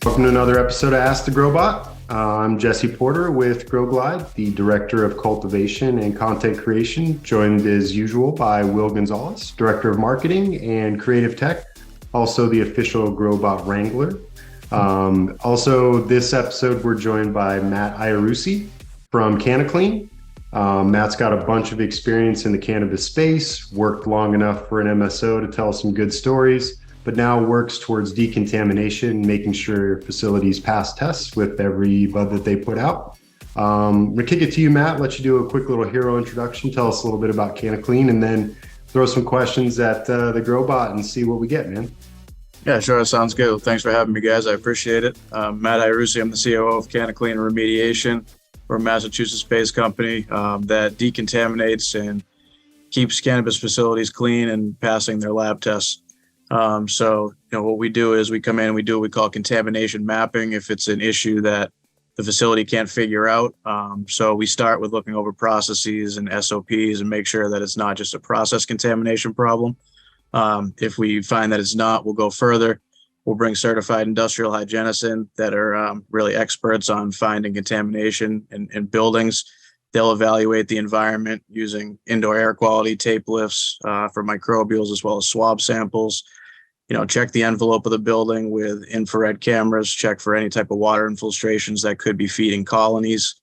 Welcome to another episode of Ask the GrowBot. I'm Jesse Porter with GrowGlide, the Director of Cultivation and Content Creation, joined as usual by Will Gonzalez, Director of Marketing and Creative Tech, also the official GrowBot Wrangler. Also, this episode, we're joined by Matt Iarussi from Canna Klean. Matt's got a bunch of experience in the cannabis space, worked long enough for an MSO to tell some good stories, but now works towards decontamination, making sure facilities pass tests with every bud that they put out. We'll kick it to you, Matt, let you do a quick little hero introduction, tell us a little bit about Canna Klean, and then throw some questions at the GrowBot and see what we get, man. Yeah, sure. Sounds good. Well, thanks for having me, guys. I appreciate it. Matt Iarussi, I'm the COO of Canna Klean Remediation. We're a Massachusetts-based company that decontaminates and keeps cannabis facilities clean and passing their lab tests. So, what we do is we come in and we do what we call contamination mapping if it's an issue that the facility can't figure out. So we start with looking over processes and SOPs and make sure that it's not just a process contamination problem. If we find that it's not, we'll go further. We'll bring certified industrial hygienists in that are really experts on finding contamination in buildings. They'll evaluate the environment using indoor air quality tape lifts for microbials as well as swab samples. Check the envelope of the building with infrared cameras, check for any type of water infiltrations that could be feeding colonies.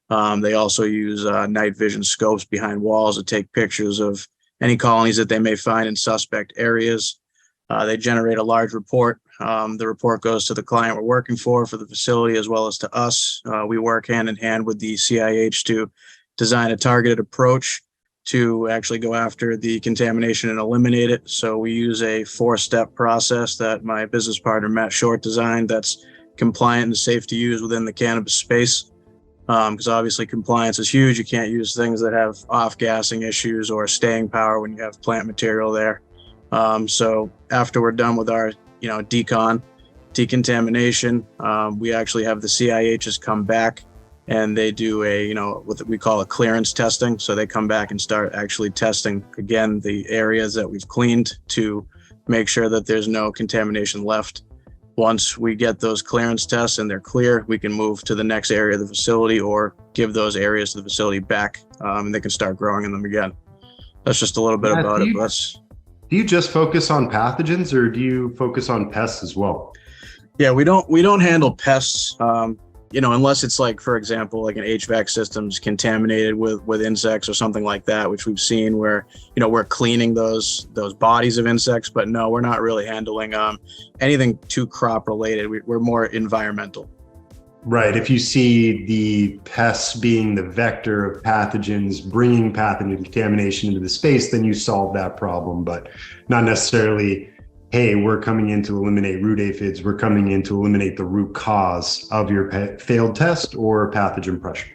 They also use night vision scopes behind walls to take pictures of any colonies that they may find in suspect areas. They generate a large report. The report goes to the client we're working for the facility, as well as to us. We work hand in hand with the CIH to design a targeted approach to actually go after the contamination and eliminate it. So we use a 4-step process that my business partner, Matt Short, designed that's compliant and safe to use within the cannabis space. Because obviously compliance is huge. You can't use things that have off-gassing issues or staying power when you have plant material there. So after we're done with our, decontamination, we actually have the CIHs come back and they do what we call a clearance testing. So they come back and start actually testing again the areas that we've cleaned to make sure that there's no contamination left. Once we get those clearance tests and they're clear, we can move to the next area of the facility or give those areas to the facility back and they can start growing in them again. That's just a little bit about it. Do you just focus on pathogens or do you focus on pests as well? Yeah, we don't handle pests, unless it's like, for example, like an HVAC system's contaminated with insects or something like that, which we've seen where, we're cleaning those bodies of insects, but no, we're not really handling anything too crop related. We're more environmental. Right. If you see the pests being the vector of pathogens, bringing pathogen contamination into the space, then you solve that problem, but not necessarily, hey, we're coming in to eliminate root aphids. We're coming in to eliminate the root cause of your failed test or pathogen pressure.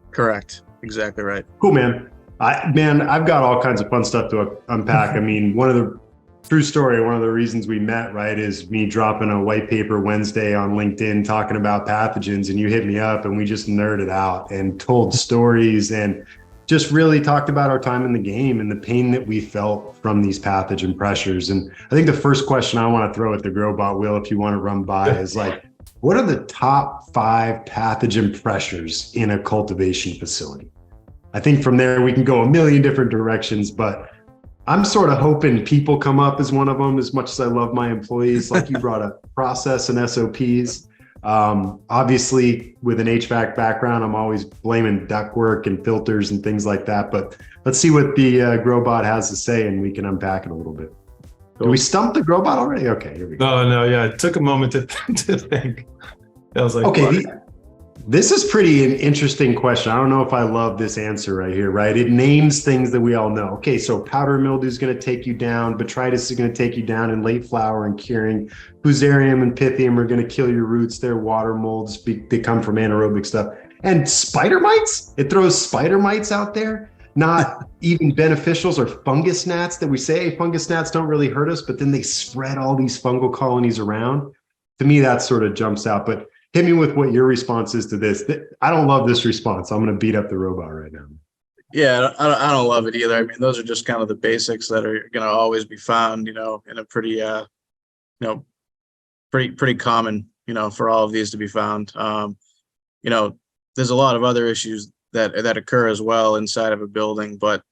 Correct. Exactly right. Cool, man. I've got all kinds of fun stuff to unpack. I mean, true story, one of the reasons we met, right, is me dropping a white paper Wednesday on LinkedIn talking about pathogens, and you hit me up and we just nerded out and told stories and just really talked about our time in the game and the pain that we felt from these pathogen pressures. And I think the first question I want to throw at the GrowBot, Will, if you want to run by, is like, what are the top 5 pathogen pressures in a cultivation facility? I think from there we can go a million different directions, but I'm sort of hoping people come up as one of them, as much as I love my employees. Like you brought up process and SOPs. Obviously, with an HVAC background, I'm always blaming ductwork and filters and things like that. But let's see what the GrowBot has to say, and we can unpack it a little bit. Cool. Do we stump the GrowBot already? Okay, here we go. No, yeah, it took a moment to think. I was like, okay. This is pretty an interesting question. I don't know if I love this answer right here, right? It names things that we all know. Okay, so powder mildew is going to take you down. Botrytis is going to take you down in late flower and curing. Fusarium and Pythium are going to kill your roots. They're water molds. They come from anaerobic stuff. And spider mites? It throws spider mites out there. Not even beneficials or fungus gnats that we say fungus gnats don't really hurt us, but then they spread all these fungal colonies around. To me, that sort of jumps out. But hit me with what your response is to this. I don't love this response. I'm going to beat up the robot right now. Yeah, I don't love it either. I mean, those are just kind of the basics that are going to always be found, in a pretty, pretty common, for all of these to be found. There's a lot of other issues that occur as well inside of a building, but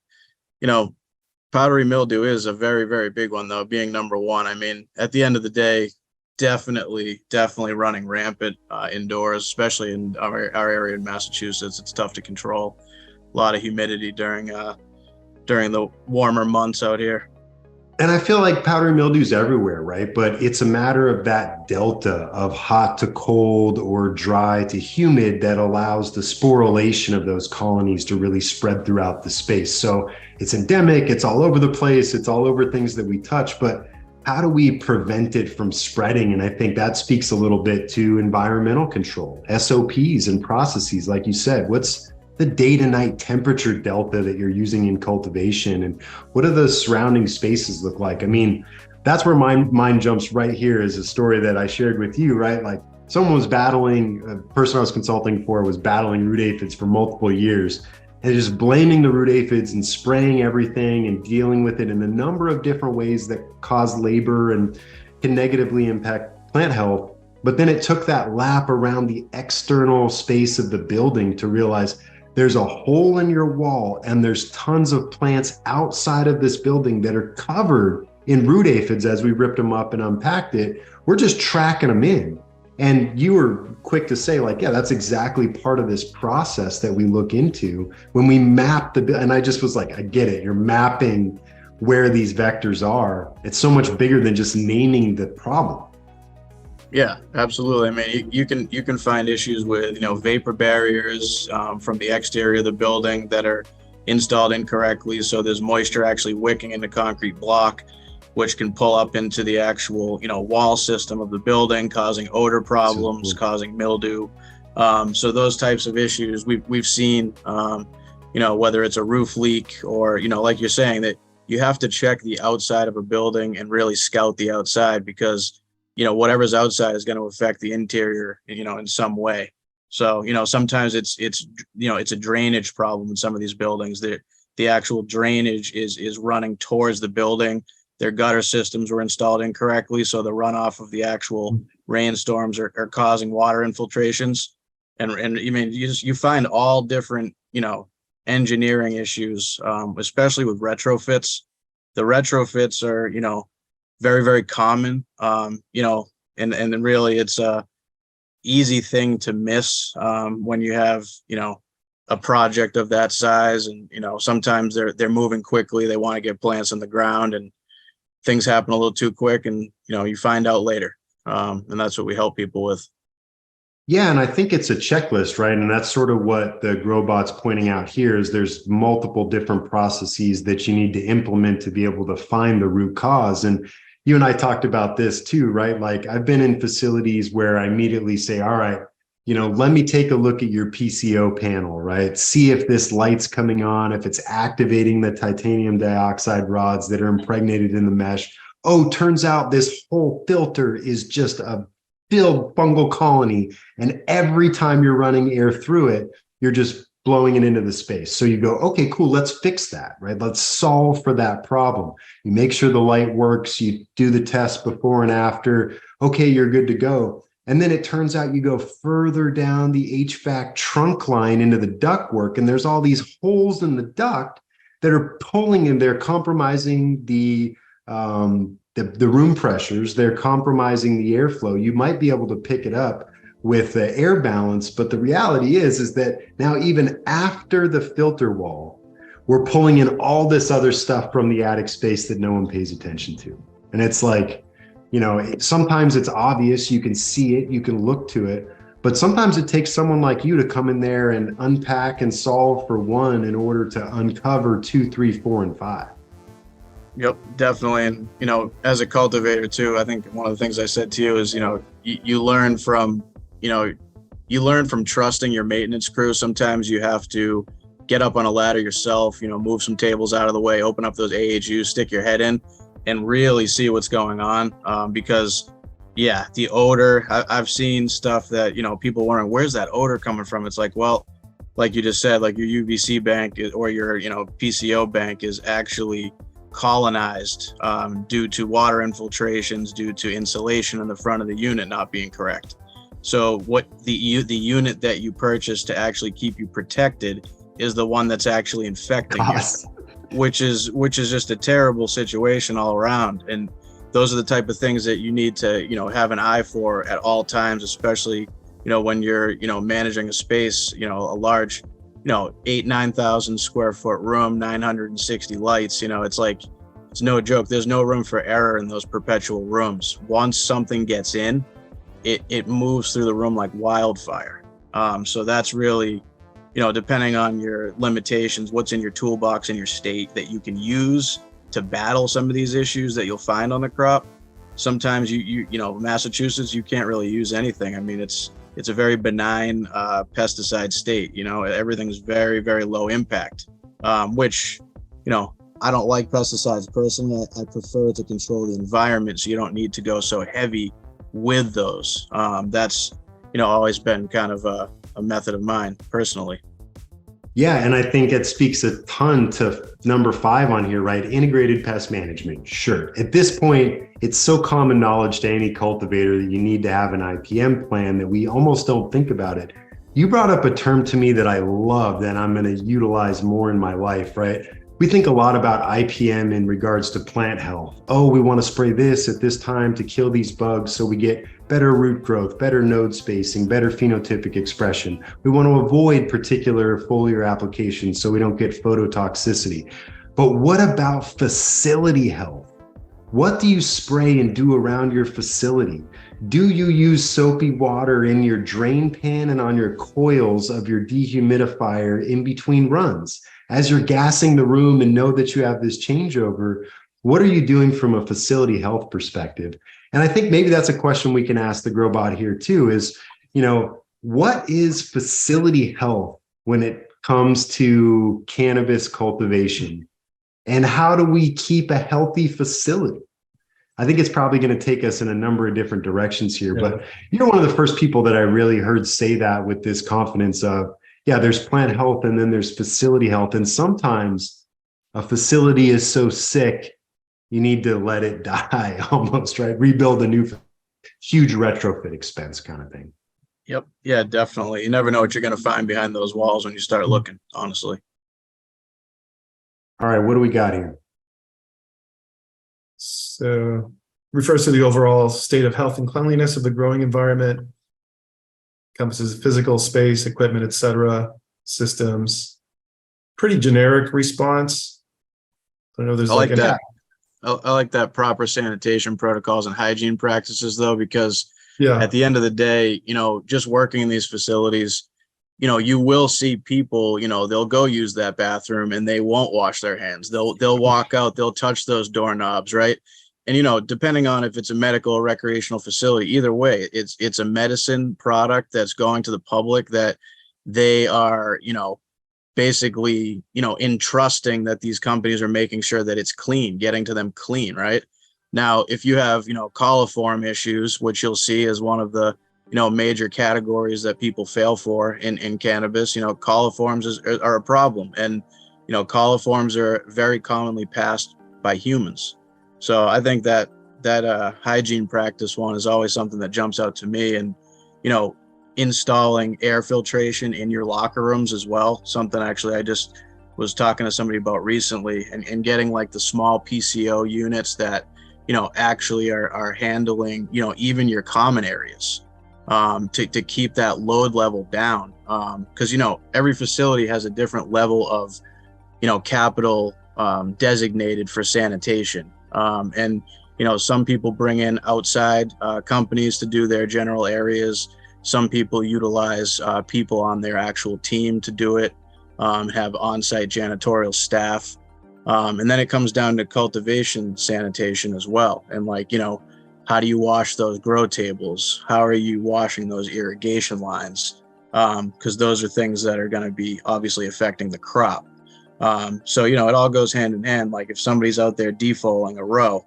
powdery mildew is a very, very big one, though, being number one. I mean, at the end of the day, definitely running rampant indoors, especially in our area in Massachusetts. It's tough to control. A lot of humidity during the warmer months out here. And I feel like powdery mildew's everywhere, right? But it's a matter of that delta of hot to cold or dry to humid that allows the sporulation of those colonies to really spread throughout the space. So it's endemic, it's all over the place, it's all over things that we touch, but how do we prevent it from spreading? And I think that speaks a little bit to environmental control, SOPs and processes, like you said. What's the day to night temperature delta that you're using in cultivation, and what do the surrounding spaces look like? I mean, that's where my mind jumps right here is a story that I shared with you, right? Like someone was battling, a person I was consulting for was battling root aphids for multiple years and just blaming the root aphids and spraying everything and dealing with it in a number of different ways that cause labor and can negatively impact plant health. But then it took that lap around the external space of the building to realize there's a hole in your wall and there's tons of plants outside of this building that are covered in root aphids. As we ripped them up and unpacked it, we're just tracking them in. And you were quick to say, like, yeah, that's exactly part of this process that we look into when we map and I just was like, I get it. You're mapping where these vectors are. It's so much bigger than just naming the problem. Yeah, absolutely. I mean, you can find issues with, vapor barriers from the exterior of the building that are installed incorrectly. So there's moisture actually wicking in the concrete block, which can pull up into the actual, wall system of the building, causing odor problems, causing mildew. So those types of issues we've seen, whether it's a roof leak or, like you're saying, that you have to check the outside of a building and really scout the outside, because whatever's outside is going to affect the interior, in some way. So, sometimes it's a drainage problem in some of these buildings. The actual drainage is running towards the building. Their gutter systems were installed incorrectly, so the runoff of the actual rainstorms are causing water infiltrations. And I mean, you find all different, engineering issues, especially with retrofits. The retrofits are, very, very common, and really it's a easy thing to miss when you have, a project of that size. And, sometimes they're moving quickly. They want to get plants in the ground and things happen a little too quick, and, you find out later. And that's what we help people with. Yeah, and I think it's a checklist, right? And that's sort of what the GrowBot's pointing out here is there's multiple different processes that you need to implement to be able to find the root cause. And you and I talked about this too, right? Like I've been in facilities where I immediately say, all right, let me take a look at your PCO panel, right? See if this light's coming on, if it's activating the titanium dioxide rods that are impregnated in the mesh. Oh, turns out this whole filter is just a filled fungal colony. And every time you're running air through it, you're just blowing it into the space. So you go, okay, cool, let's fix that, right? Let's solve for that problem. You make sure the light works, you do the test before and after, okay, you're good to go. And then it turns out you go further down the HVAC trunk line into the ductwork, and there's all these holes in the duct that are pulling and they're compromising the room pressures, they're compromising the airflow. You might be able to pick it up with the air balance, but the reality is that now even after the filter wall, we're pulling in all this other stuff from the attic space that no one pays attention to. And it's like, sometimes it's obvious, you can see it, you can look to it, but sometimes it takes someone like you to come in there and unpack and solve for one in order to uncover 2, 3, 4, and 5. Yep, definitely. And, as a cultivator too, I think one of the things I said to you is, you learn from trusting your maintenance crew. Sometimes you have to get up on a ladder yourself, move some tables out of the way, open up those AHUs, stick your head in and really see what's going on. Because the odor, I've seen stuff that, people wondering, where's that odor coming from? It's like, well, like you just said, like your UVC bank or your, PCO bank is actually colonized due to water infiltrations, due to insulation in the front of the unit not being correct. So what the unit that you purchase to actually keep you protected is the one that's actually infecting you, which is just a terrible situation all around. And those are the type of things that you need to, have an eye for at all times, especially, when you're, managing a space, a large, 9,000 square foot room, 960 lights, it's no joke. There's no room for error in those perpetual rooms. Once something gets in, it moves through the room like wildfire. So that's really, depending on your limitations, what's in your toolbox in your state that you can use to battle some of these issues that you'll find on the crop. Sometimes Massachusetts, you can't really use anything. I mean, it's a very benign pesticide state. Everything's very, very low impact, which, I don't like pesticides personally. I prefer to control the environment, so you don't need to go so heavy with those. That's, always been kind of a method of mine personally. Yeah, and I think it speaks a ton to number 5 on here, right? Integrated pest management. Sure. At this point, it's so common knowledge to any cultivator that you need to have an IPM plan that we almost don't think about it. You brought up a term to me that I love that I'm going to utilize more in my life, right? We think a lot about IPM in regards to plant health. Oh, we want to spray this at this time to kill these bugs so we get better root growth, better node spacing, better phenotypic expression. We want to avoid particular foliar applications so we don't get phototoxicity. But what about facility health? What do you spray and do around your facility? Do you use soapy water in your drain pan and on your coils of your dehumidifier in between runs? As you're gassing the room and know that you have this changeover, what are you doing from a facility health perspective? And I think maybe that's a question we can ask the GrowBot here too is, what is facility health when it comes to cannabis cultivation? And how do we keep a healthy facility? I think it's probably going to take us in a number of different directions here, but you're one of the first people that I really heard say that with this confidence of, yeah, there's plant health and then there's facility health. And sometimes a facility is so sick, you need to let it die almost, right? Rebuild a new huge retrofit expense kind of thing. Yep. Yeah, definitely. You never know what you're going to find behind those walls when you start looking, honestly. All right, what do we got here? So refers to the overall state of health and cleanliness of the growing environment, encompasses physical space, equipment, etc., systems. Pretty generic response. I know there's I like that. I like that proper sanitation protocols and hygiene practices though, because at the end of the day, just working in these facilities, you will see people, they'll go use that bathroom and they won't wash their hands. They'll walk out, they'll touch those doorknobs, right? And, depending on if it's a medical or recreational facility, either way, it's a medicine product that's going to the public that they are, basically, entrusting that these companies are making sure that it's clean, getting to them clean, right? Now, if you have, coliform issues, which you'll see as one of the, major categories that people fail for in cannabis, coliforms are a problem. And, coliforms are very commonly passed by humans. So I think that hygiene practice one is always something that jumps out to me. And, installing air filtration in your locker rooms as well. Something actually I just was talking to somebody about recently, and getting like the small PCO units that, actually are handling, even your common areas, to keep that load level down. Because, every facility has a different level of, capital designated for sanitation. And, some people bring in outside companies to do their general areas. Some people utilize people on their actual team to do it, have on-site janitorial staff. And then it comes down to cultivation sanitation as well. And how do you wash those grow tables? How are you washing those irrigation lines? Because those are things that are going to be obviously affecting the crop. So, it all goes hand in hand. Like if somebody's out there defoliing a row,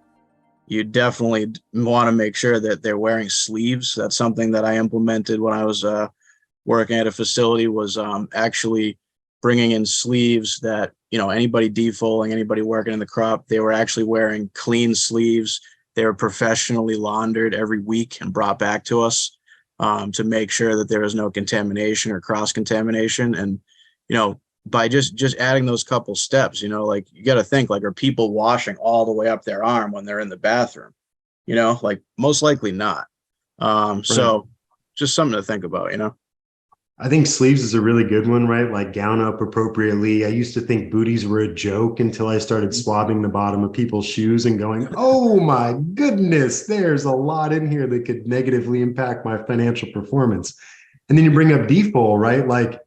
you definitely want to make sure that they're wearing sleeves. That's something that I implemented when I was working at a facility, was actually bringing in sleeves that, anybody defoliing, anybody working in the crop, they were actually wearing clean sleeves. They were professionally laundered every week and brought back to us. to make sure that there is no contamination or cross-contamination. And, by just adding those couple steps, like you got to think, like, are people washing all the way up their arm when they're in the bathroom? Like most likely not. So just something to think about, I think sleeves is a really good one, right? Like gown up appropriately. I used to think booties were a joke until I started swabbing the bottom of people's shoes and going, oh my goodness, there's a lot in here that could negatively impact my financial performance. And then you bring up default, right? Like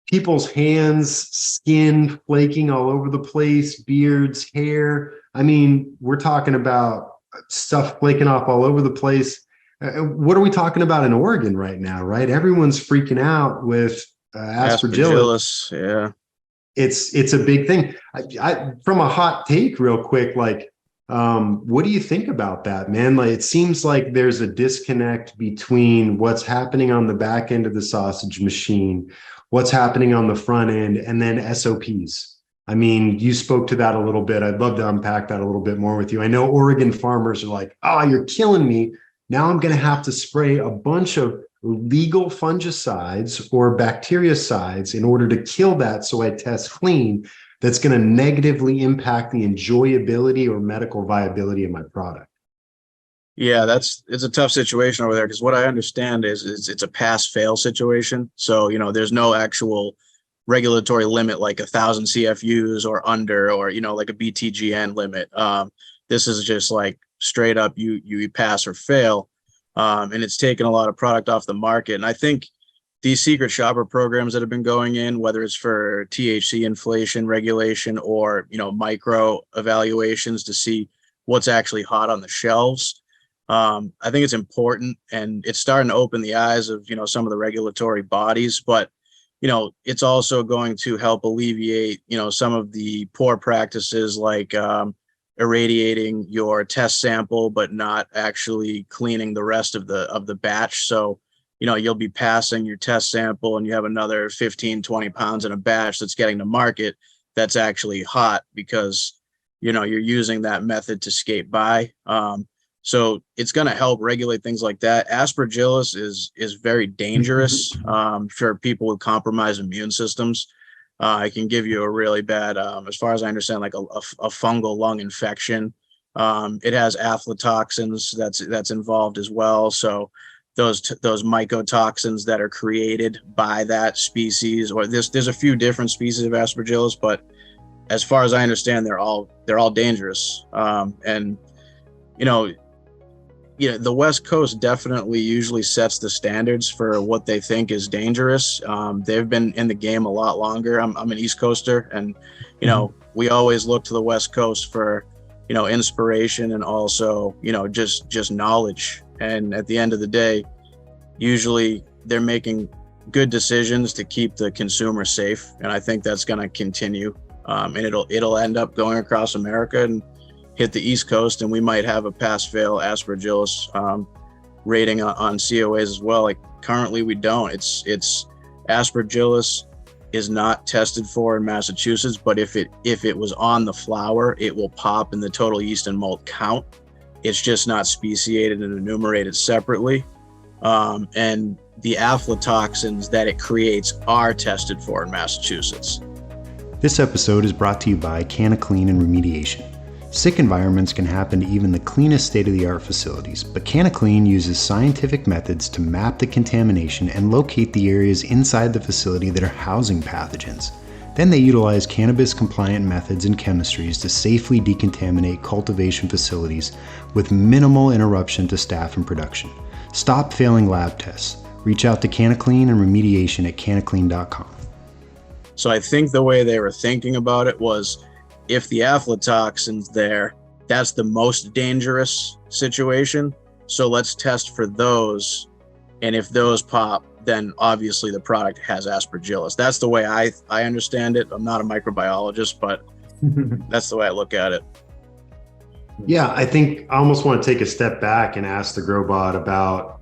people's hands, skin flaking all over the place, beards, hair. I mean, we're talking about stuff flaking off all over the place. What are we talking about in Oregon right now, right? Everyone's freaking out with aspergillus. Yeah. It's a big thing. I from a hot take real quick, like, what do you think about that, man? Like, it seems like there's a disconnect between what's happening on the back end of the sausage machine, what's happening on the front end, and then SOPs. I mean, you spoke to that a little bit. I'd love to unpack that a little bit more with you. I know Oregon farmers are like, oh, you're killing me. Now I'm going to have to spray a bunch of legal fungicides or bactericides in order to kill that so I test clean. That's going to negatively impact the enjoyability or medical viability of my product. Yeah, it's a tough situation over there, because what I understand is it's a pass-fail situation. So, there's no actual regulatory limit like 1,000 CFUs or under, or, like a BTGN limit. This is just like straight up you pass or fail. And it's taken a lot of product off the market. And I think these secret shopper programs that have been going in, whether it's for THC inflation regulation or, micro evaluations to see what's actually hot on the shelves, I think it's important, and it's starting to open the eyes of, some of the regulatory bodies, but, it's also going to help alleviate, some of the poor practices like irradiating your test sample, but not actually cleaning the rest of the batch. So, you'll be passing your test sample and you have another 15, 20 pounds in a batch that's getting to market that's actually hot because, you're using that method to skate by. So it's going to help regulate things like that. Aspergillus is very dangerous for people with compromised immune systems. It can give you a really bad, as far as I understand, like a fungal lung infection. It has aflatoxins that's involved as well. So those mycotoxins that are created by that species, or there's a few different species of Aspergillus, but as far as I understand, they're all dangerous. And the West Coast definitely usually sets the standards for what they think is dangerous. They've been in the game a lot longer. I'm an East Coaster, and we always look to the West Coast for inspiration and also just knowledge. And at the end of the day, usually they're making good decisions to keep the consumer safe, and I think that's going to continue. And it'll end up going across America and hit the East Coast, and we might have a pass-fail Aspergillus rating on COAs as well. Like currently, we don't. It's Aspergillus is not tested for in Massachusetts, but if it was on the flower, it will pop in the total yeast and malt count. It's just not speciated and enumerated separately. And the aflatoxins that it creates are tested for in Massachusetts. This episode is brought to you by Canna Klean Remediation. Sick environments can happen to even the cleanest state-of-the-art facilities, but Canna Klean uses scientific methods to map the contamination and locate the areas inside the facility that are housing pathogens. Then they utilize cannabis-compliant methods and chemistries to safely decontaminate cultivation facilities with minimal interruption to staff and production. Stop failing lab tests. Reach out to Canna Klean Remediation at cannaclean.com. So I think the way they were thinking about it was, if the aflatoxin's there, that's the most dangerous situation. So let's test for those. And if those pop, then obviously the product has Aspergillus. That's the way I understand it. I'm not a microbiologist, but that's the way I look at it. Yeah, I think I almost want to take a step back and ask the GrowBot about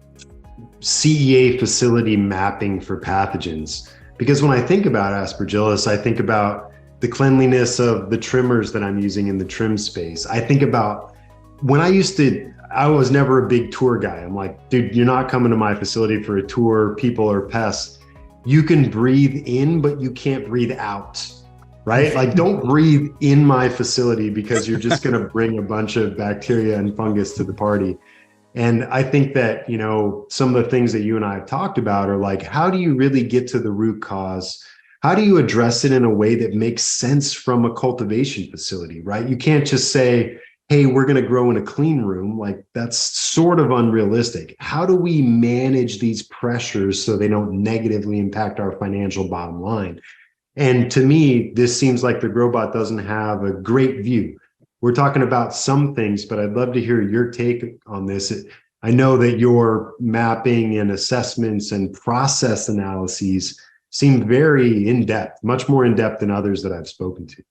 CEA facility mapping for pathogens. Because when I think about Aspergillus, I think about the cleanliness of the trimmers that I'm using in the trim space. I think about when I was never a big tour guy. I'm like, dude, you're not coming to my facility for a tour, people are pests. You can breathe in, but you can't breathe out, right? Like, don't breathe in my facility because you're just going to bring a bunch of bacteria and fungus to the party. And I think that, some of the things that you and I have talked about are like, how do you really get to the root cause? How do you address it in a way that makes sense from a cultivation facility, right? You can't just say, hey, we're going to grow in a clean room. Like, that's sort of unrealistic. How do we manage these pressures so they don't negatively impact our financial bottom line? And to me, this seems like the GrowBot doesn't have a great view. We're talking about some things, but I'd love to hear your take on this. I know that your mapping and assessments and process analyses seem very in-depth, much more in-depth than others that I've spoken to.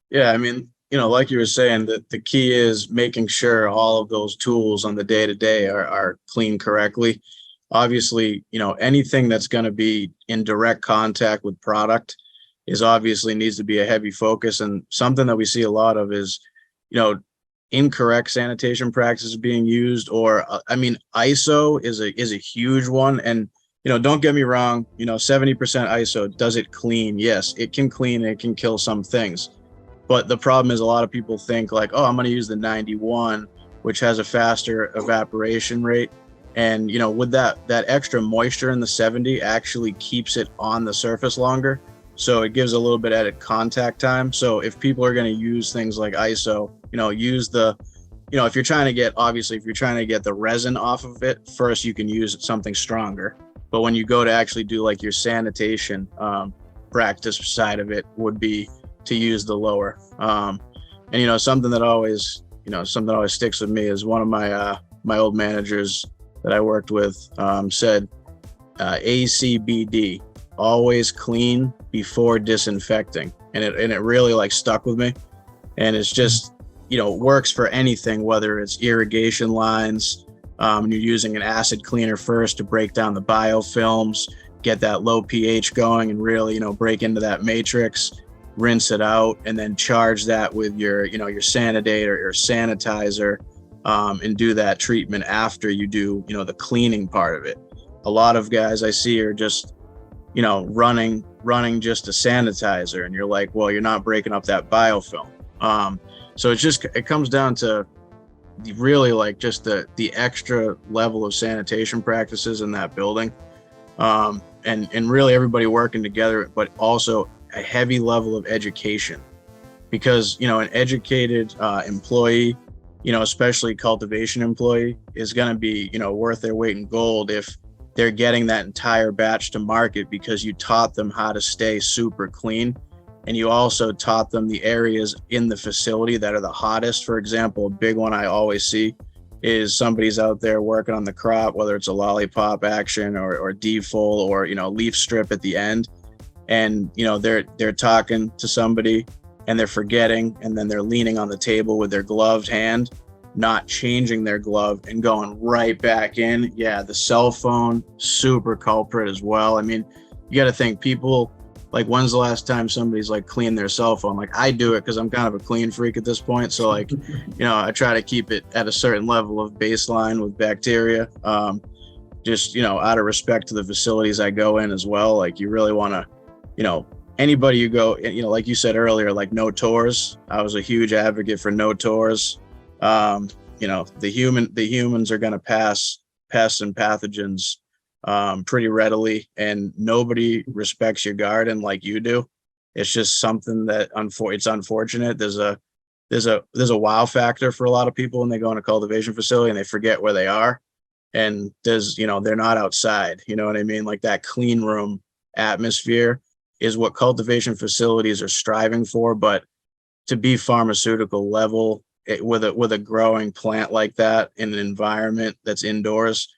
Yeah, I mean, like you were saying, that the key is making sure all of those tools on the day-to-day are cleaned correctly. Obviously, anything that's going to be in direct contact with product is obviously needs to be a heavy focus. And something that we see a lot of is, incorrect sanitation practices being used, or ISO is a huge one. And, don't get me wrong, 70% ISO, does it clean? Yes, it can clean and it can kill some things. But the problem is a lot of people think like, oh, I'm going to use the 91, which has a faster evaporation rate. And, with that extra moisture in the 70 actually keeps it on the surface longer. So it gives a little bit added contact time. So if people are going to use things like ISO, use if you're trying to get the resin off of it, first you can use something stronger. But when you go to actually do like your sanitation practice side of it would be to use the lower. And something that always sticks with me is one of my old managers that I worked with said ACBD, always clean before disinfecting, and it really like stuck with me. And it's just works for anything, whether it's irrigation lines, you're using an acid cleaner first to break down the biofilms, get that low pH going, and really break into that matrix, rinse it out, and then charge that with your your Sanidate or your sanitizer, and do that treatment after you do the cleaning part of it. A lot of guys I see are just running just a sanitizer, and you're like, well, you're not breaking up that biofilm. So it comes down to really like just the extra level of sanitation practices in that building, and really everybody working together, but also a heavy level of education, because an educated employee, especially cultivation employee, is going to be worth their weight in gold if they're getting that entire batch to market, because you taught them how to stay super clean, and you also taught them the areas in the facility that are the hottest. For example, a big one I always see is somebody's out there working on the crop, whether it's a lollipop action or defold or leaf strip at the end, and they're talking to somebody and they're forgetting, and then they're leaning on the table with their gloved hand, not changing their glove and going right back in. Yeah, the cell phone, super culprit as well. I mean, you got to think, people, like, when's the last time somebody's like cleaned their cell phone? Like, I do it because I'm kind of a clean freak at this point. So like, I try to keep it at a certain level of baseline with bacteria. Just, out of respect to the facilities I go in as well. Like, you really want to, anybody you go, like you said earlier, like no tours. I was a huge advocate for no tours. The humans are going to pass pests and pathogens pretty readily, and nobody respects your garden like you do. It's just something that it's unfortunate. There's a wow factor for a lot of people when they go in a cultivation facility and they forget where they are, and they're not outside. You know what I mean? Like, that clean room atmosphere is what cultivation facilities are striving for. But to be pharmaceutical level with a growing plant like that in an environment that's indoors,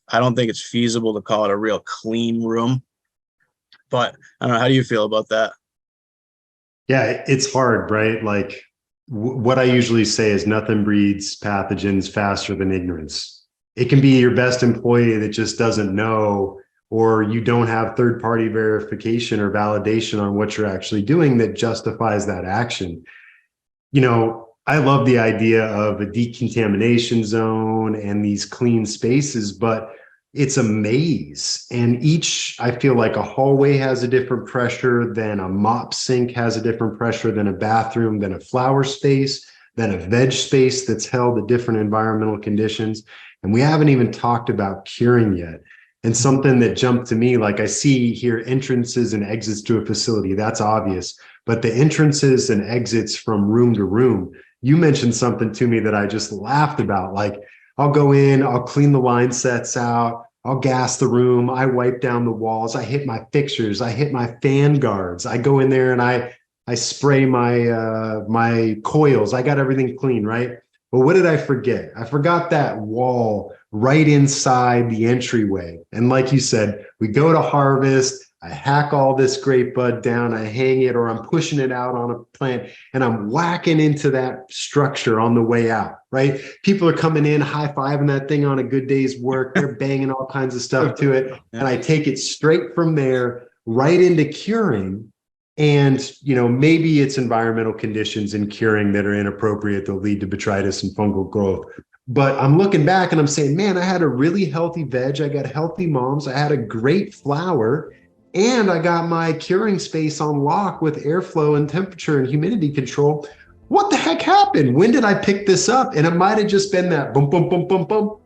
I don't think it's feasible to call it a real clean room. But I don't know, how do you feel about that? Yeah, it's hard, right? Like, what I usually say is nothing breeds pathogens faster than ignorance. It can be your best employee that just doesn't know, or you don't have third-party verification or validation on what you're actually doing that justifies that action. I love the idea of a decontamination zone and these clean spaces, but it's a maze. And each, I feel like a hallway has a different pressure, then a mop sink has a different pressure, than a bathroom, then a flower space, then a veg space that's held at different environmental conditions. And we haven't even talked about curing yet. And something that jumped to me, like I see here entrances and exits to a facility, that's obvious. But the entrances and exits from room to room, you mentioned something to me that I just laughed about. Like, I'll go in, I'll clean the line sets out, I'll gas the room, I wipe down the walls, I hit my fixtures, I hit my fan guards, I go in there and I spray my my coils, I got everything clean, right? But what did I forget? I forgot that wall right inside the entryway. And like you said, we go to harvest, I hack all this grape bud down, I hang it, or I'm pushing it out on a plant, and I'm whacking into that structure on the way out, right? People are coming in, high-fiving that thing on a good day's work. They're banging all kinds of stuff to it. And I take it straight from there right into curing. And, maybe it's environmental conditions in curing that are inappropriate that lead to botrytis and fungal growth. But I'm looking back and I'm saying, man, I had a really healthy veg. I got healthy moms. I had a great flower. And I got my curing space on lock with airflow and temperature and humidity control. What the heck happened? When did I pick this up? And it might have just been that boom, boom, boom, boom, boom,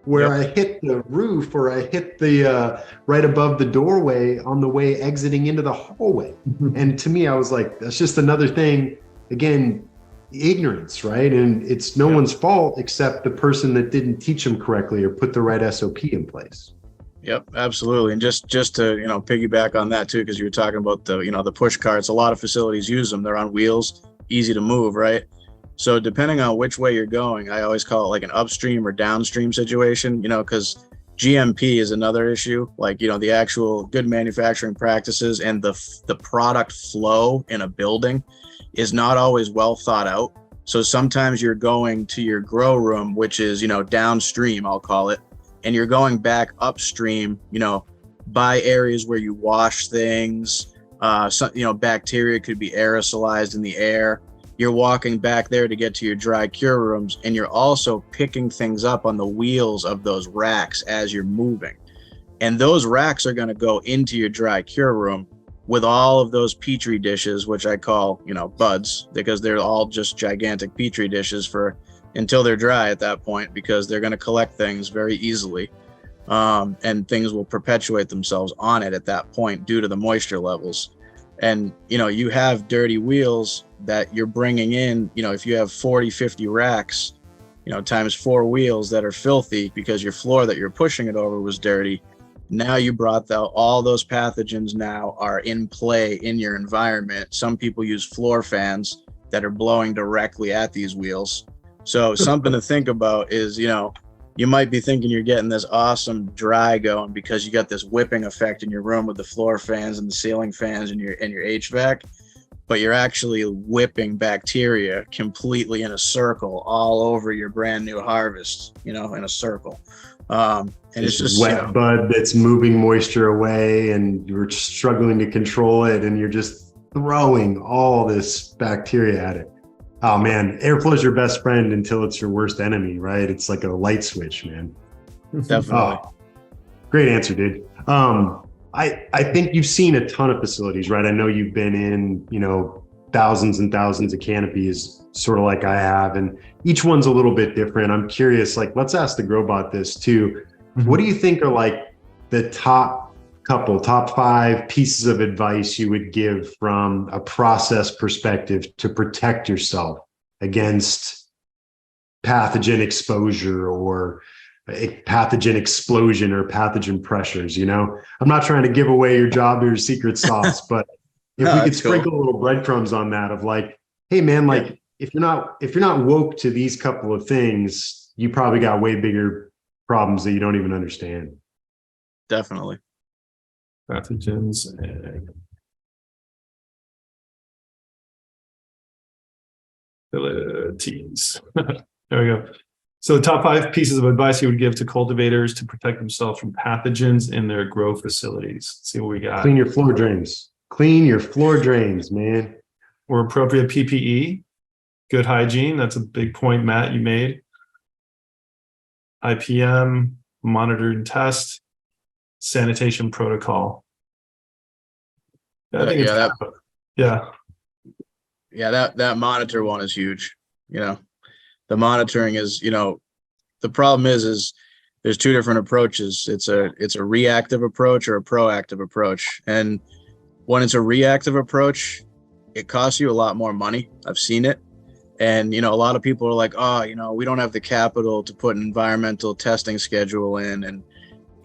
where I hit the roof or I hit the right above the doorway on the way exiting into the hallway. And to me, I was like, that's just another thing, again, ignorance, right? And it's no one's fault except the person that didn't teach them correctly or put the right SOP in place. Yep, absolutely. And just to, piggyback on that too, because you were talking about the push carts, a lot of facilities use them. They're on wheels, easy to move, right? So depending on which way you're going, I always call it like an upstream or downstream situation, because GMP is another issue, like, the actual good manufacturing practices and the product flow in a building is not always well thought out. So sometimes you're going to your grow room, which is, downstream, I'll call it, and you're going back upstream, by areas where you wash things. Bacteria could be aerosolized in the air. You're walking back there to get to your dry cure rooms, and you're also picking things up on the wheels of those racks as you're moving. And those racks are going to go into your dry cure room with all of those petri dishes, which I call, buds, because they're all just gigantic petri dishes until they're dry at that point, because they're going to collect things very easily. And things will perpetuate themselves on it at that point due to the moisture levels. And, you have dirty wheels that you're bringing in, if you have 40, 50 racks, times 4 wheels that are filthy because your floor that you're pushing it over was dirty. Now you brought out all those pathogens now are in play in your environment. Some people use floor fans that are blowing directly at these wheels. So something to think about is, you might be thinking you're getting this awesome dry going because you got this whipping effect in your room with the floor fans and the ceiling fans and your HVAC, but you're actually whipping bacteria completely in a circle all over your brand new harvest, in a circle. And it's just wet bud that's moving moisture away and you're struggling to control it, and you're just throwing all this bacteria at it. Oh man, airflow is your best friend until it's your worst enemy, right? It's like a light switch, man. Definitely. Oh, great answer, dude. I think you've seen a ton of facilities, right? I know you've been in, thousands and thousands of canopies, sort of like I have, and each one's a little bit different. I'm curious, like, let's ask the GrowBot this too. What do you think are like the top 5 pieces of advice you would give from a process perspective to protect yourself against pathogen exposure or a pathogen explosion or pathogen pressures? I'm not trying to give away your job or your secret sauce, but if we could sprinkle a little breadcrumbs on that of like, hey man, like if you're not woke to these couple of things, you probably got way bigger problems that you don't even understand. Definitely. Pathogens and abilities. There we go. So the top 5 pieces of advice you would give to cultivators to protect themselves from pathogens in their grow facilities. Let's see what we got. Clean your floor drains. Clean your floor drains, man. Or appropriate PPE. Good hygiene, that's a big point, Matt, you made. IPM, monitor and test, sanitation protocol. I think it's that monitor one is huge. The monitoring is, the problem is there's two different approaches. It's a reactive approach or a proactive approach. And when it's a reactive approach, it costs you a lot more money. I've seen it. And, a lot of people are like, oh, we don't have the capital to put an environmental testing schedule in. And,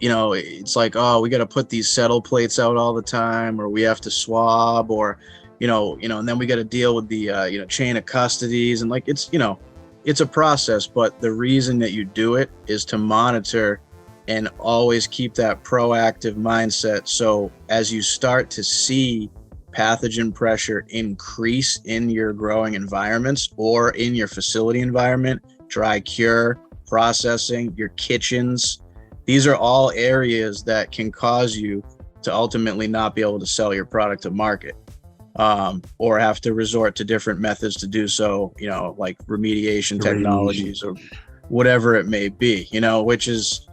it's like, oh, we got to put these settle plates out all the time, or we have to swab, or, and then we got to deal with the, chain of custodies. And like, it's a process, but the reason that you do it is to monitor and always keep that proactive mindset. So as you start to see pathogen pressure increase in your growing environments or in your facility environment, dry cure, processing, your kitchens, these are all areas that can cause you to ultimately not be able to sell your product to market. Or have to resort to different methods to do so, like remediation technologies or whatever it may be, which is,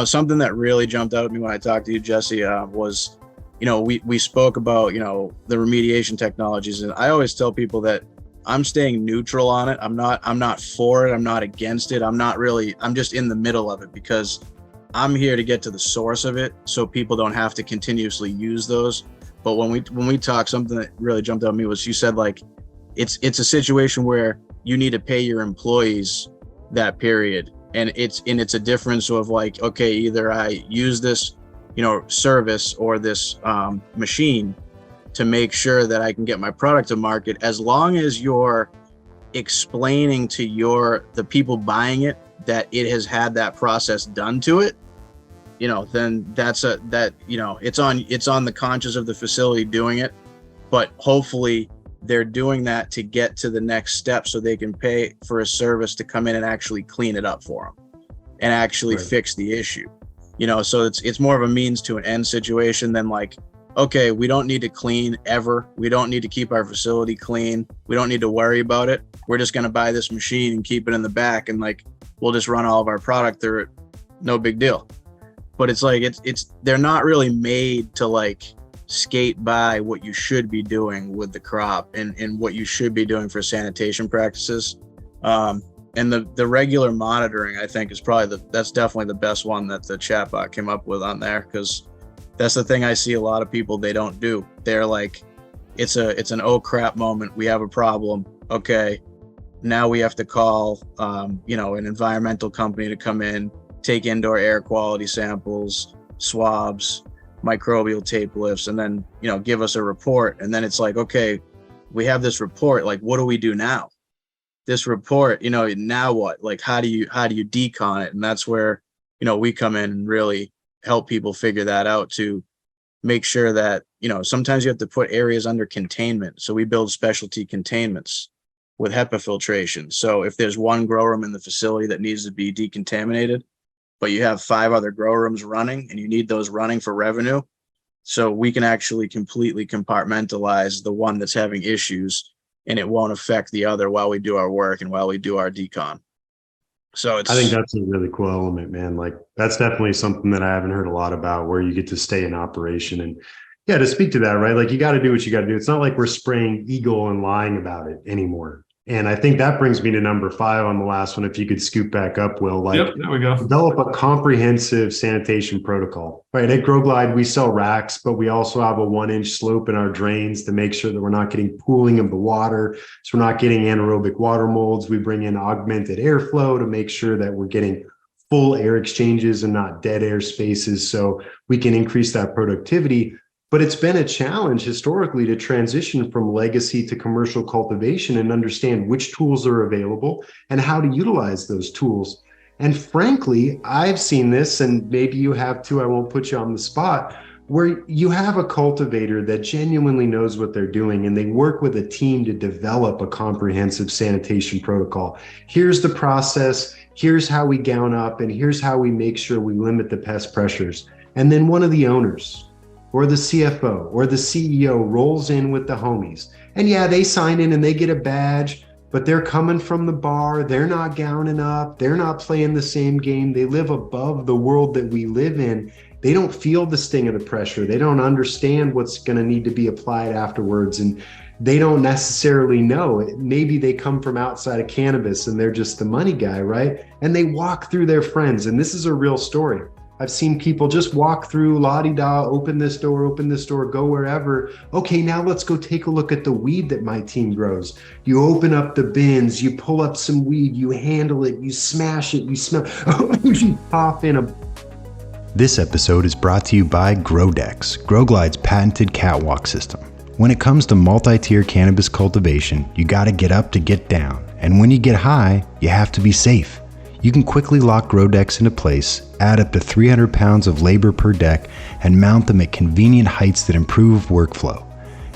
something that really jumped out at me when I talked to you, Jesse, was, we spoke about, the remediation technologies. And I always tell people that I'm staying neutral on it. I'm not for it. I'm not against it. I'm just in the middle of it because I'm here to get to the source of it so people don't have to continuously use those. But when we talk, something that really jumped out at me was you said like it's a situation where you need to pay your employees that period, and it's a difference of like, okay, either I use this service or this machine to make sure that I can get my product to market. As long as you're explaining to the people buying it that it has had that process done to it, then it's on the conscience of the facility doing it, but hopefully they're doing that to get to the next step so they can pay for a service to come in and actually clean it up for them and actually fix the issue. So it's more of a means to an end situation than like, okay, we don't need to clean ever. We don't need to keep our facility clean. We don't need to worry about it. We're just going to buy this machine and keep it in the back. And like, we'll just run all of our product through it. No big deal. But it's like, they're not really made to like skate by what you should be doing with the crop and what you should be doing for sanitation practices. And the regular monitoring, I think, is that's definitely the best one that the chatbot came up with on there, because that's the thing I see a lot of people, they don't do. They're like, it's an oh crap moment. We have a problem. Okay, now we have to call an environmental company to come in, take indoor air quality samples, swabs, microbial tape lifts, and then, give us a report. And then it's like, okay, we have this report. Like, what do we do now? This report, now what? Like, how do you decon it? And that's where, we come in and really help people figure that out, to make sure that, sometimes you have to put areas under containment. So we build specialty containments with HEPA filtration. So if there's one grow room in the facility that needs to be decontaminated, but you have 5 other grow rooms running and you need those running for revenue, so we can actually completely compartmentalize the one that's having issues, and it won't affect the other while we do our work and while we do our decon. So I think that's a really cool element, man. Like, that's definitely something that I haven't heard a lot about, where you get to stay in operation. And yeah, to speak to that, right? Like, you got to do what you got to do. It's not like we're spraying eagle and lying about it anymore. And I think that brings me to number 5 on the last one. If you could scoop back up, Will, like, yep, there we go. Develop a comprehensive sanitation protocol, right? At GrowGlide, we sell racks, but we also have a 1-inch slope in our drains to make sure that we're not getting pooling of the water. So we're not getting anaerobic water molds. We bring in augmented airflow to make sure that we're getting full air exchanges and not dead air spaces, so we can increase that productivity. But it's been a challenge historically to transition from legacy to commercial cultivation and understand which tools are available and how to utilize those tools. And frankly, I've seen this, and maybe you have too, I won't put you on the spot, where you have a cultivator that genuinely knows what they're doing, and they work with a team to develop a comprehensive sanitation protocol. Here's the process, here's how we gown up, and here's how we make sure we limit the pest pressures. And then one of the owners or the CFO or the CEO rolls in with the homies. And yeah, they sign in and they get a badge, but they're coming from the bar. They're not gowning up. They're not playing the same game. They live above the world that we live in. They don't feel the sting of the pressure. They don't understand what's going to need to be applied afterwards. And they don't necessarily know. Maybe they come from outside of cannabis and they're just the money guy, right? And they walk through their friends. And this is a real story. I've seen people just walk through, la-di-da, open this door, go wherever. Okay, now let's go take a look at the weed that my team grows. You open up the bins, you pull up some weed, you handle it, you smash it, you smell, you pop in a... This episode is brought to you by GrowDex, GrowGlide's patented catwalk system. When it comes to multi-tier cannabis cultivation, you gotta get up to get down. And when you get high, you have to be safe. You can quickly lock GrowDecks into place, add up to 300 pounds of labor per deck, and mount them at convenient heights that improve workflow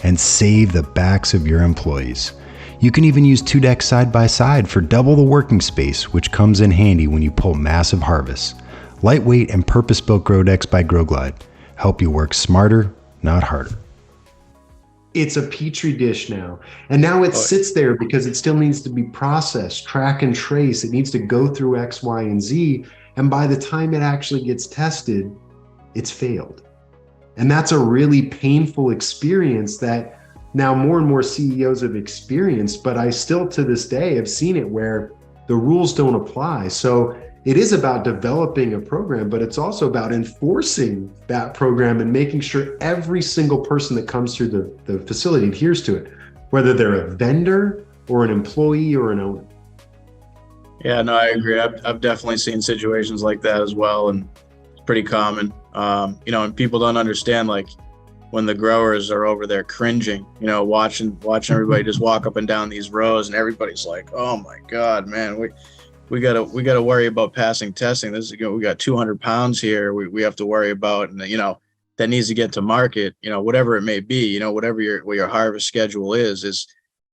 and save the backs of your employees. You can even use 2 decks side by side for double the working space, which comes in handy when you pull massive harvests. Lightweight and purpose-built GrowDecks by GrowGlide help you work smarter, not harder. It's a petri dish now. And now it sits there because it still needs to be processed, track and trace. It needs to go through X, Y, and Z. And by the time it actually gets tested, it's failed. And that's a really painful experience that now more and more CEOs have experienced, but I still to this day have seen it where the rules don't apply. So it is about developing a program, but it's also about enforcing that program and making sure every single person that comes through the facility adheres to it, whether they're a vendor or an employee or an owner. Yeah, no, I agree. I've definitely seen situations like that as well, and it's pretty common. And people don't understand, like, when the growers are over there cringing, watching everybody just walk up and down these rows, and everybody's like, "Oh my God, man, we gotta worry about passing testing. This is, we got 200 pounds here. We have to worry about, and that needs to get to market. Whatever it may be. Whatever your harvest schedule is.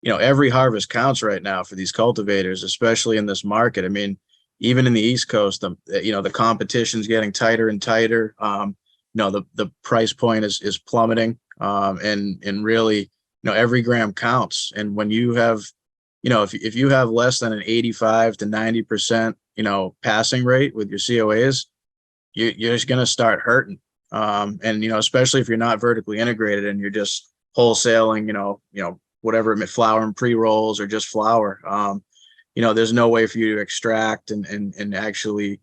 Every harvest counts right now for these cultivators, especially in this market. I mean, even in the East Coast, the competition's getting tighter and tighter. The price point is plummeting, and really, every gram counts. And when you have, if you have less than an 85 to 90%, passing rate with your COAs, you're just going to start hurting. And especially if you're not vertically integrated and you're just wholesaling, whatever, flour and pre-rolls or just flour, there's no way for you to extract and actually,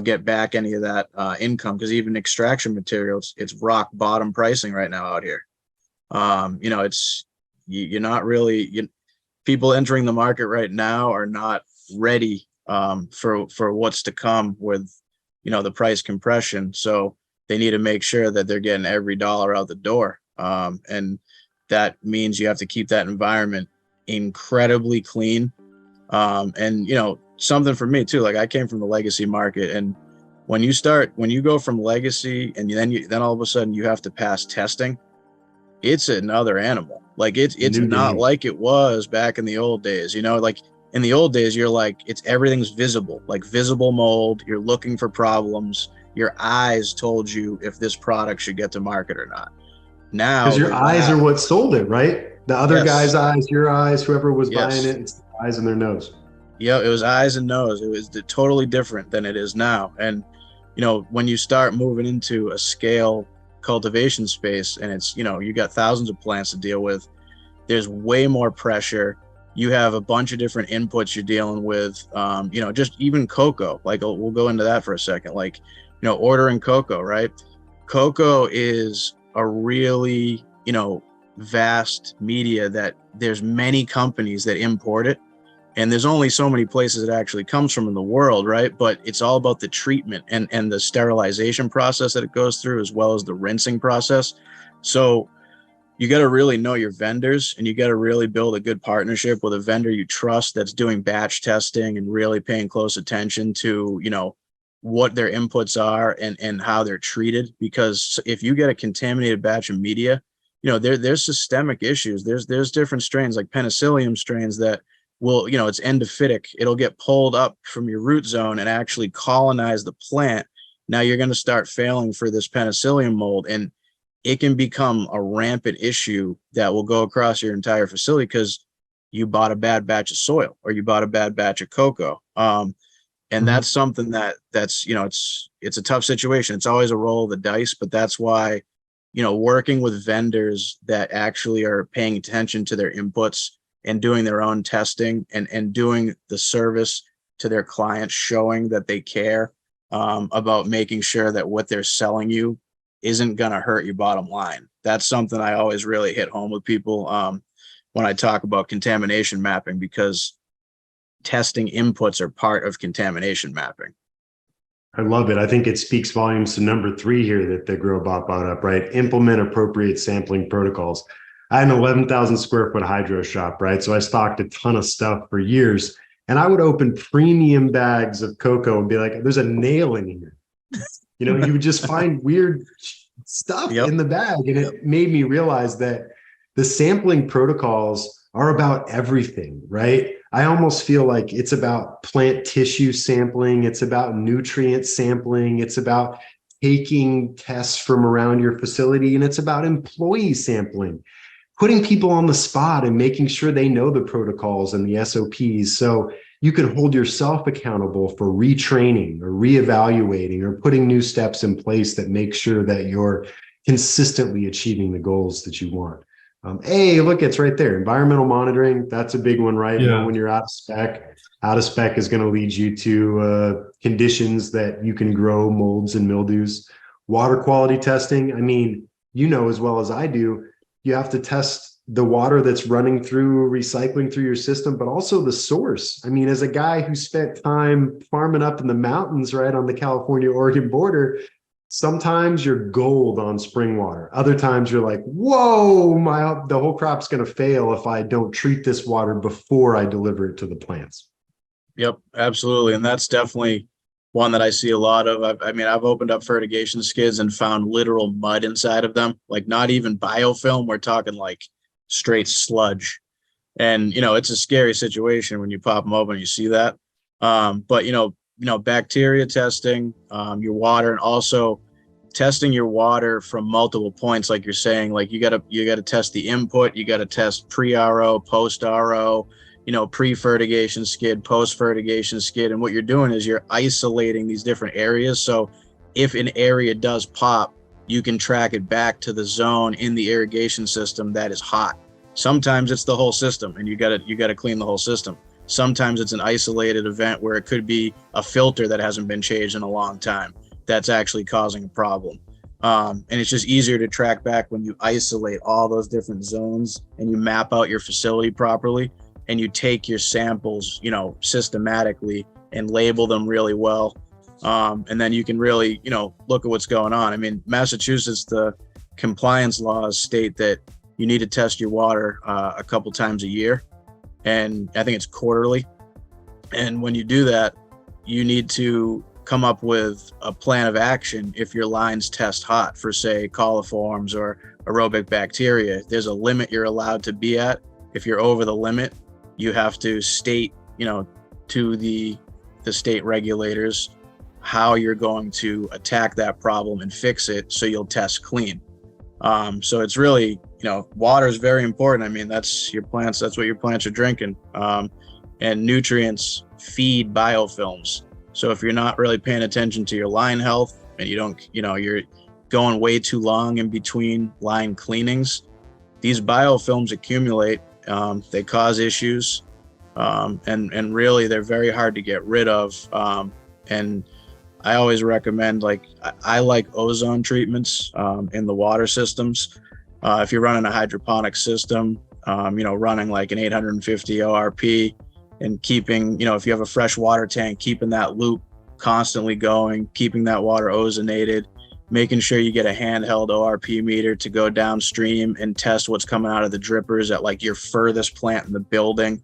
get back any of that income, because even extraction materials, it's rock bottom pricing right now out here. You're not really, people entering the market right now are not ready for what's to come with, the price compression. So they need to make sure that they're getting every dollar out the door. And that means you have to keep that environment incredibly clean. And, something for me too, like I came from the legacy market, and when you go from legacy and then all of a sudden you have to pass testing, it's another animal. Like it's not like it was back in the old days, like in the old days, you're like, everything's visible, like visible mold. You're looking for problems. Your eyes told you if this product should get to market or not. Now, because your eyes are what sold it, right? The other guy's eyes, your eyes, whoever was buying it, it's the eyes and their nose. Yeah, it was eyes and nose. It was totally different than it is now. And, when you start moving into a scale cultivation space and it's, you got thousands of plants to deal with, there's way more pressure. You have a bunch of different inputs you're dealing with, just even cocoa. Like we'll go into that for a second. Like, ordering cocoa, right? Cocoa is a really, vast media that there's many companies that import it. And there's only so many places it actually comes from in the world, right? But it's all about the treatment and the sterilization process that it goes through, as well as the rinsing process. So you got to really know your vendors, and you got to really build a good partnership with a vendor you trust that's doing batch testing and really paying close attention to, what their inputs are and how they're treated. Because if you get a contaminated batch of media, there's systemic issues. There's different strains like penicillium strains that will, it's endophytic. It'll get pulled up from your root zone and actually colonize the plant. Now you're going to start failing for this penicillium mold, and it can become a rampant issue that will go across your entire facility, because you bought a bad batch of soil or you bought a bad batch of cocoa. And that's something that's, you know, it's a tough situation. It's always a roll of the dice, but that's why, you know, working with vendors that actually are paying attention to their inputs and doing their own testing and doing the service to their clients, showing that they care about making sure that what they're selling you isn't going to hurt your bottom line. That's something I always really hit home with people when I talk about contamination mapping, because testing inputs are part of contamination mapping. I love it. I think it speaks volumes to number 3 here that the GrowBot brought up, right? Implement appropriate sampling protocols. I had an 11,000 square foot hydro shop, right? So I stocked a ton of stuff for years, and I would open premium bags of cocoa and be like, there's a nail in here. You know, you would just find weird stuff in the bag. And it made me realize that the sampling protocols are about everything, right? I almost feel like it's about plant tissue sampling. It's about nutrient sampling. It's about taking tests from around your facility, and it's about employee sampling, putting people on the spot and making sure they know the protocols and the SOPs. So you can hold yourself accountable for retraining or reevaluating or putting new steps in place that make sure that you're consistently achieving the goals that you want. Hey, look, it's right there. Environmental monitoring. That's a big one, right? Yeah. When you're out of spec is going to lead you to conditions that you can grow molds and mildews. Water quality testing. I mean, you know, as well as I do, you have to test the water that's running through, recycling through your system, but also the source. I mean, as a guy who spent time farming up in the mountains, right on the California-Oregon border, sometimes you're gold on spring water. Other times you're like, whoa, the whole crop's going to fail if I don't treat this water before I deliver it to the plants. Yep, absolutely. And that's definitely one that I see a lot of. I've opened up fertigation skids and found literal mud inside of them, like not even biofilm. We're talking like straight sludge. And, you know, it's a scary situation when you pop them open and you see that. But, you know, bacteria testing, your water, and also testing your water from multiple points. Like you're saying, like you gotta test the input, you gotta test pre-RO, post-RO, you know, pre-fertigation skid, post-fertigation skid. And what you're doing is you're isolating these different areas. So if an area does pop, you can track it back to the zone in the irrigation system that is hot. Sometimes it's the whole system and you gotta clean the whole system. Sometimes it's an isolated event where it could be a filter that hasn't been changed in a long time that's actually causing a problem. And it's just easier to track back when you isolate all those different zones and you map out your facility properly and you take your samples, you know, systematically and label them really well. And then you can really, you know, look at what's going on. I mean, Massachusetts, the compliance laws state that you need to test your water a couple times a year. And I think it's quarterly. And when you do that, you need to come up with a plan of action if your lines test hot for, say, coliforms or aerobic bacteria. There's a limit you're allowed to be at. If you're over the limit, you have to state, you know, to the state regulators how you're going to attack that problem and fix it so you'll test clean. So it's really, you know, water is very important. I mean, that's your plants, that's what your plants are drinking. And nutrients feed biofilms. So if you're not really paying attention to your line health and you don't, you know, you're going way too long in between line cleanings, these biofilms accumulate, they cause issues, and really they're very hard to get rid of. And I always recommend, like, I like ozone treatments in the water systems. If you're running a hydroponic system, you know, running like an 850 ORP and keeping, you know, if you have a fresh water tank, keeping that loop constantly going, keeping that water ozonated, making sure you get a handheld ORP meter to go downstream and test what's coming out of the drippers at like your furthest plant in the building,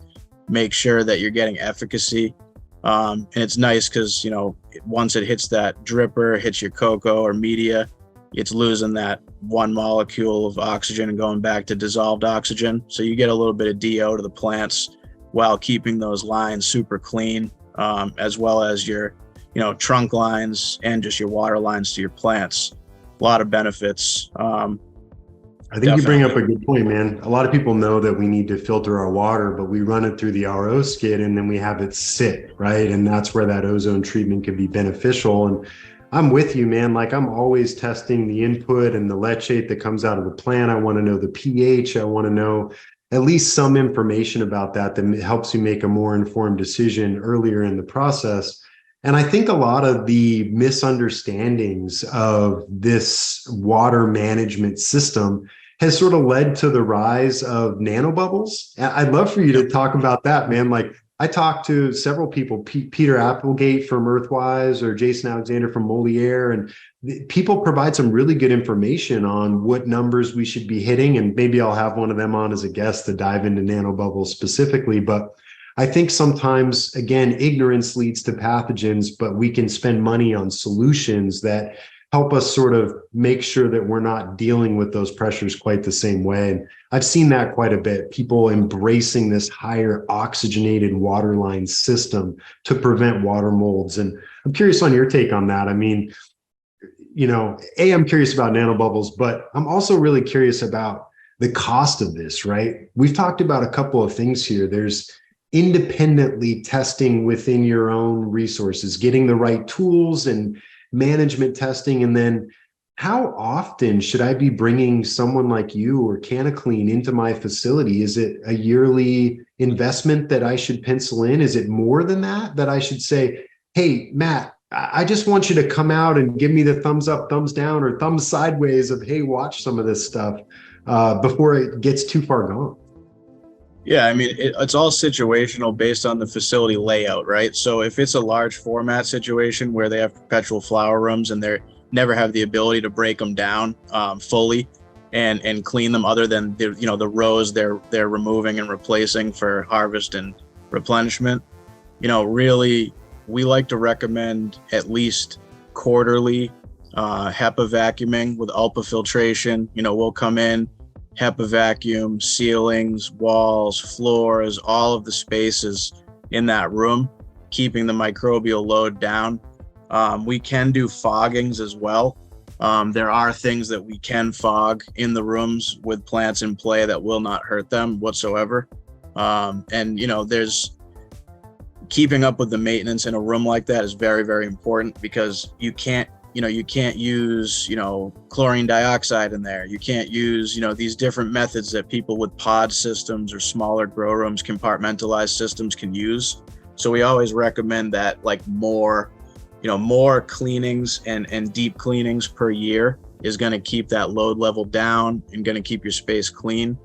make sure that you're getting efficacy. And it's nice because, you know, once it hits that dripper, hits your cocoa or media, it's losing that one molecule of oxygen and going back to dissolved oxygen. So you get a little bit of DO to the plants while keeping those lines super clean, as well as your, you know, trunk lines and just your water lines to your plants. A lot of benefits. I I think you bring up a good point, man. A lot of people know that we need to filter our water, but we run it through the RO skid and then we have it sit, right? And that's where that ozone treatment could be beneficial. And I'm with you, man. Like I'm always testing the input and the leachate that comes out of the plant. I want to know the pH. I want to know at least some information about that helps you make a more informed decision earlier in the process. And I think a lot of the misunderstandings of this water management system has sort of led to the rise of nanobubbles. I'd love for you to talk about that, man. Like I talked to several people, Peter Applegate from Earthwise or Jason Alexander from Moliere, and people provide some really good information on what numbers we should be hitting. And maybe I'll have one of them on as a guest to dive into nanobubbles specifically. But I think sometimes, again, ignorance leads to pathogens, but we can spend money on solutions that help us sort of make sure that we're not dealing with those pressures quite the same way. And I've seen that quite a bit, people embracing this higher oxygenated waterline system to prevent water molds. And I'm curious on your take on that. I mean, I'm curious about nanobubbles, but I'm also really curious about the cost of this, right? We've talked about a couple of things here. There's independently testing within your own resources, getting the right tools and management testing. And then how often should I be bringing someone like you or Canna Klean into my facility? Is it a yearly investment that I should pencil in? Is it more than that I should say, hey, Matt, I just want you to come out and give me the thumbs up, thumbs down, or thumbs sideways of, hey, watch some of this stuff before it gets too far gone? Yeah, I mean, it's all situational based on the facility layout, right? So if it's a large format situation where they have perpetual flower rooms and they never have the ability to break them down fully and clean them, other than the rows they're removing and replacing for harvest and replenishment, really we like to recommend at least quarterly HEPA vacuuming with ULPA filtration. We'll come in, HEPA vacuum, ceilings, walls, floors, all of the spaces in that room, keeping the microbial load down. We can do foggings as well. There are things that we can fog in the rooms with plants in play that will not hurt them whatsoever. There's keeping up with the maintenance in a room like that is very, very important, because you can't use, chlorine dioxide in there. You can't use, these different methods that people with pod systems or smaller grow rooms, compartmentalized systems can use. So we always recommend that like more cleanings and deep cleanings per year is going to keep that load level down and going to keep your space clean.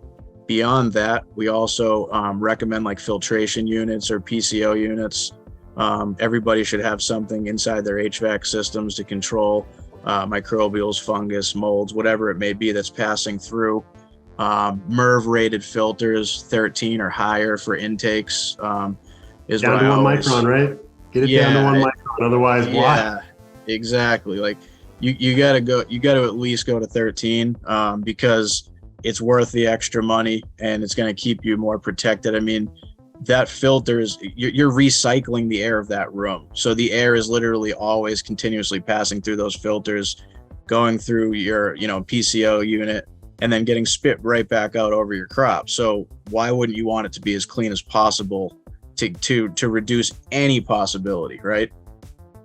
Beyond that, we also recommend like filtration units or PCO units. Everybody should have something inside their HVAC systems to control microbials, fungus, molds, whatever it may be that's passing through. MERV rated filters, 13 or higher for intakes is down what to I one always... micron, right? Get it down to one micron. Otherwise, why? Yeah, exactly. Like you got to at least go to 13 because it's worth the extra money and it's going to keep you more protected. I mean, that filter is, you're recycling the air of that room. So the air is literally always continuously passing through those filters, going through your, PCO unit, and then getting spit right back out over your crop. So why wouldn't you want it to be as clean as possible to reduce any possibility, right?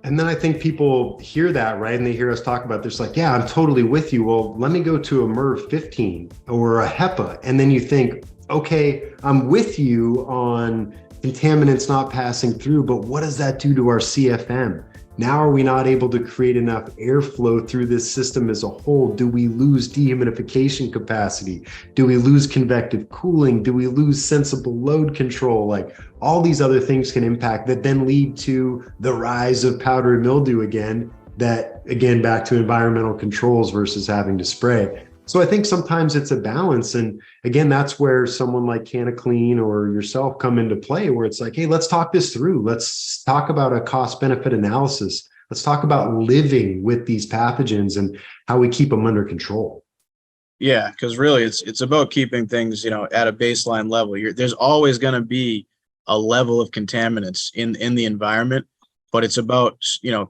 And then I think people hear that, right? And they hear us talk about this, like, yeah, I'm totally with you. Well, let me go to a MERV 15 or a HEPA. And then you think, okay, I'm with you on contaminants not passing through, but what does that do to our CFM? Now, are we not able to create enough airflow through this system as a whole? Do we lose dehumidification capacity? Do we lose convective cooling? Do we lose sensible load control? Like all these other things can impact that then lead to the rise of powdery mildew again, back to environmental controls versus having to spray. So I think sometimes it's a balance. And again, that's where someone like Canna Klean or yourself come into play, where it's like, hey, let's talk this through. Let's talk about a cost benefit analysis. Let's talk about living with these pathogens and how we keep them under control. Yeah, because really it's about keeping things, at a baseline level. There's always going to be a level of contaminants in the environment, but it's about,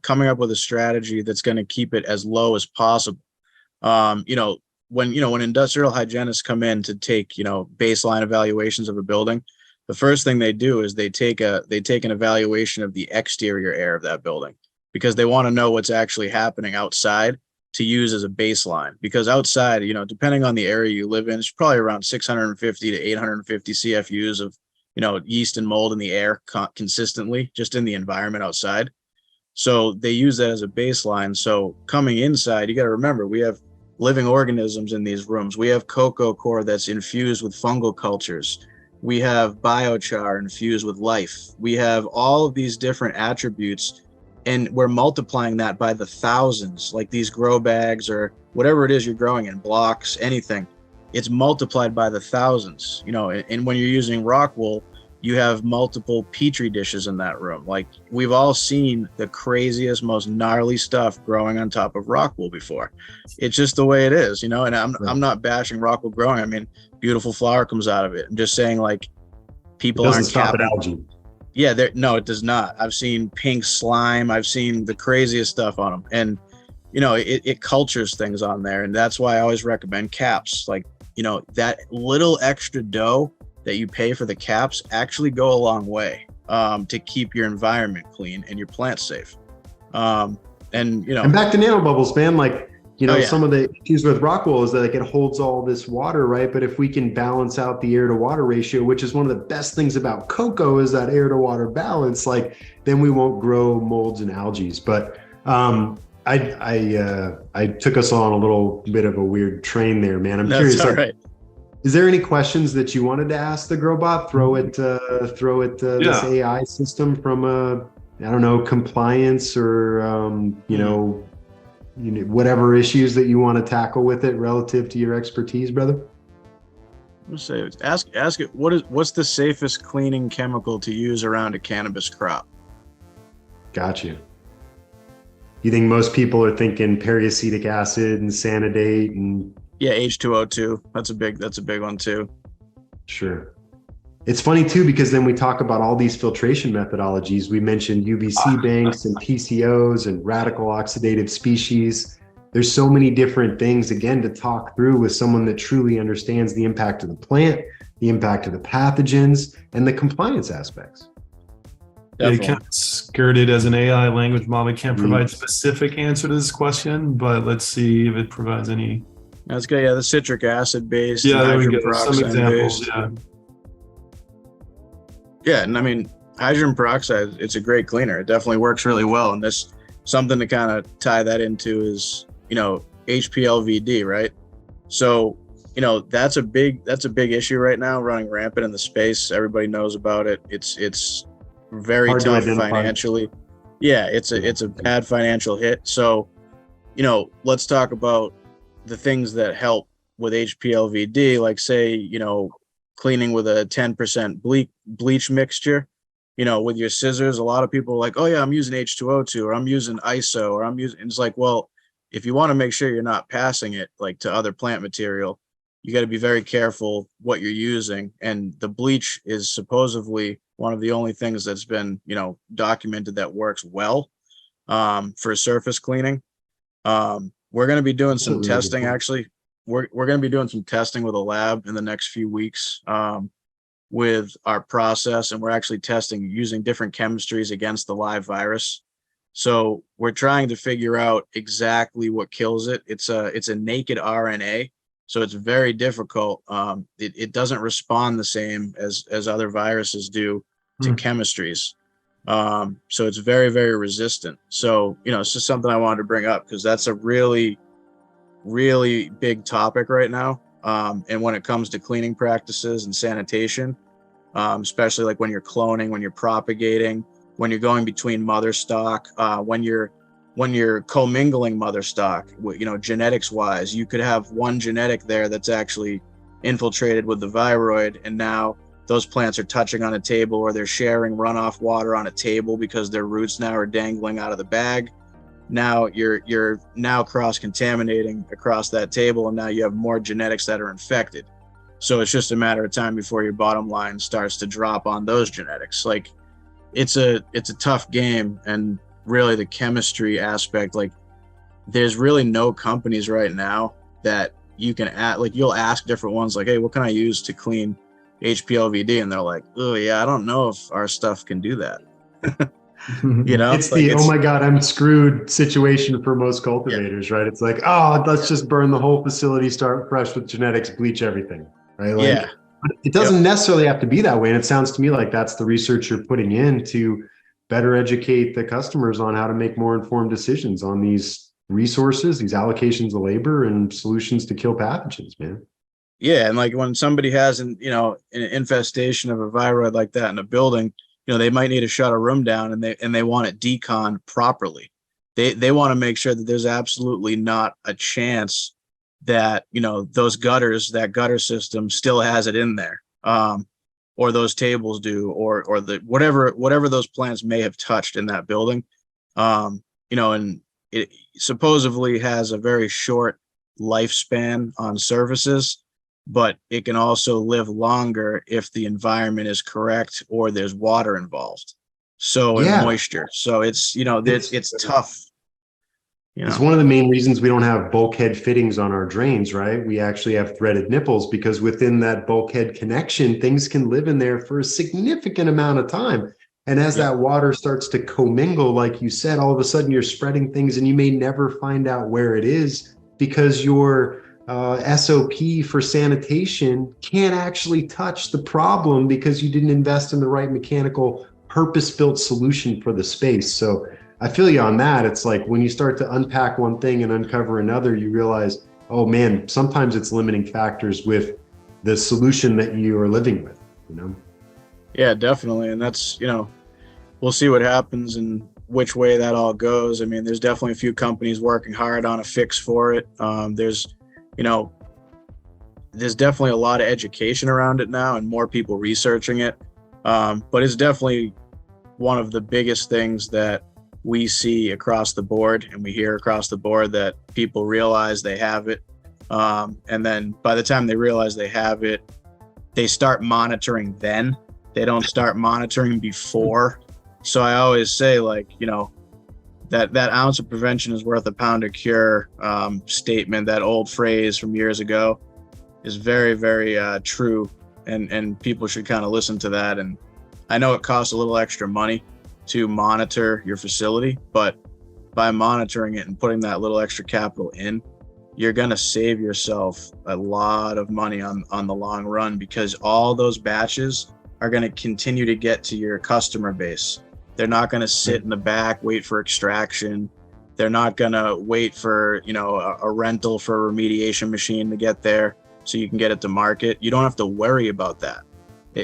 coming up with a strategy that's going to keep it as low as possible. when industrial hygienists come in to take, baseline evaluations of a building, the first thing they do is they take an evaluation of the exterior air of that building, because they want to know what's actually happening outside to use as a baseline. Because outside, depending on the area you live in, it's probably around 650 to 850 CFUs of, yeast and mold in the air consistently, just in the environment outside. So they use that as a baseline. So coming inside, you got to remember, we have living organisms in these rooms. We have cocoa coir that's infused with fungal cultures. We have biochar infused with life. We have all of these different attributes, and we're multiplying that by the thousands, like these grow bags or whatever it is you're growing in, blocks, anything. It's multiplied by the thousands, and when you're using rock wool, you have multiple petri dishes in that room. Like, we've all seen the craziest, most gnarly stuff growing on top of rock wool before. It's just the way it is, and I'm not bashing rock wool growing. I mean, beautiful flower comes out of it. I'm just saying, like, people aren't stop at algae. Yeah, no, it does not. I've seen pink slime. I've seen the craziest stuff on them, and it cultures things on there, and that's why I always recommend caps. Like, that little extra dough that you pay for the caps actually go a long way to keep your environment clean and your plants safe. And back to nanobubbles, man. Like, some of the issues with rock wool is that, like, it holds all this water, right? But if we can balance out the air to water ratio, which is one of the best things about cocoa, is that air to water balance, like, then we won't grow molds and algae. But I took us on a little bit of a weird train there, man. I'm curious. All right. Is there any questions that you wanted to ask the GrowBot? Throw it this AI system from compliance or whatever issues that you want to tackle with it relative to your expertise, brother. Let's say, ask it. What's the safest cleaning chemical to use around a cannabis crop? Gotcha. You think most people are thinking periacetic acid and sanidate and H2O2. That's a big one too. Sure. It's funny too, because then we talk about all these filtration methodologies. We mentioned UVC banks and PCOs and radical oxidative species. There's so many different things, again, to talk through with someone that truly understands the impact of the plant, the impact of the pathogens, and the compliance aspects. You can't skirt it as an AI language model. We can't provide specific answer to this question, but let's see if it provides any. That's good. Yeah, the citric acid based. Yeah, there we go. Some examples. Yeah, and I mean, hydrogen peroxide, it's a great cleaner. It definitely works really well. And this, something to kind of tie that into is, HPLVD, right? So, that's a big issue right now, running rampant in the space. Everybody knows about it. It's very hard tough financially. Yeah, it's a bad financial hit. So, let's talk about the things that help with HPLVD, like, say, cleaning with a 10% bleach mixture, with your scissors. A lot of people are like, oh yeah, I'm using H2O2 or I'm using ISO or it's like, well, if you want to make sure you're not passing it like to other plant material, you got to be very careful what you're using. And the bleach is supposedly one of the only things that's been, documented that works well for surface cleaning. We're going to be doing some testing, actually. We're going to be doing some testing with a lab in the next few weeks with our process, and we're actually testing using different chemistries against the live virus. So we're trying to figure out exactly what kills it. It's a naked RNA, so it's very difficult. It doesn't respond the same as other viruses do to chemistries. So it's very, very resistant. So, it's just something I wanted to bring up because that's a really, really big topic right now. And when it comes to cleaning practices and sanitation, especially like when you're cloning, when you're propagating, when you're going between mother stock, when you're commingling mother stock, genetics wise, you could have one genetic there that's actually infiltrated with the viroid, and now those plants are touching on a table, or they're sharing runoff water on a table because their roots now are dangling out of the bag. Now you're now cross-contaminating across that table, and now you have more genetics that are infected. So it's just a matter of time before your bottom line starts to drop on those genetics. Like, it's a tough game, and really the chemistry aspect, like, there's really no companies right now that you can add, like, you'll ask different ones, like, hey, what can I use to clean HPLVD? And they're like, oh yeah, I don't know if our stuff can do that. You know, It's the, oh my God, I'm screwed situation for most cultivators, right? It's like, oh, let's just burn the whole facility, start fresh with genetics, bleach everything, right? Like, yeah. but it doesn't necessarily have to be that way. And it sounds to me like that's the research you're putting in to better educate the customers on how to make more informed decisions on these resources, these allocations of labor and solutions to kill pathogens, man. Yeah, and like when somebody has an infestation of a viroid like that in a building, they might need to shut a room down, and they want it decon properly. They want to make sure that there's absolutely not a chance that those gutters, that gutter system still has it in there, or those tables do, or the whatever those plants may have touched in that building, and it supposedly has a very short lifespan on surfaces, but it can also live longer if the environment is correct or there's water involved. So, and moisture. So it's tough. It's one of the main reasons we don't have bulkhead fittings on our drains, right? We actually have threaded nipples because within that bulkhead connection, things can live in there for a significant amount of time. And as that water starts to commingle, like you said, all of a sudden you're spreading things and you may never find out where it is because your SOP for sanitation can't actually touch the problem because you didn't invest in the right mechanical purpose-built solution for the space. So I feel you on that. It's like when you start to unpack one thing and uncover another, you realize, oh man, sometimes it's limiting factors with the solution that you are living with, Yeah, definitely. And that's, we'll see what happens and which way that all goes. I mean, there's definitely a few companies working hard on a fix for it. There's definitely a lot of education around it now and more people researching it. But it's definitely one of the biggest things that we see across the board and we hear across the board, that people realize they have it. And then by the time they realize they have it, they start monitoring then. They don't start monitoring before. So I always say, like, that ounce of prevention is worth a pound of cure statement, that old phrase from years ago, is very, very true. And people should kind of listen to that. And I know it costs a little extra money to monitor your facility, but by monitoring it and putting that little extra capital in, you're going to save yourself a lot of money on the long run, because all those batches are going to continue to get to your customer base. They're not going to sit in the back, wait for extraction. They're not going to wait for, a rental for a remediation machine to get there so you can get it to market. You don't have to worry about that.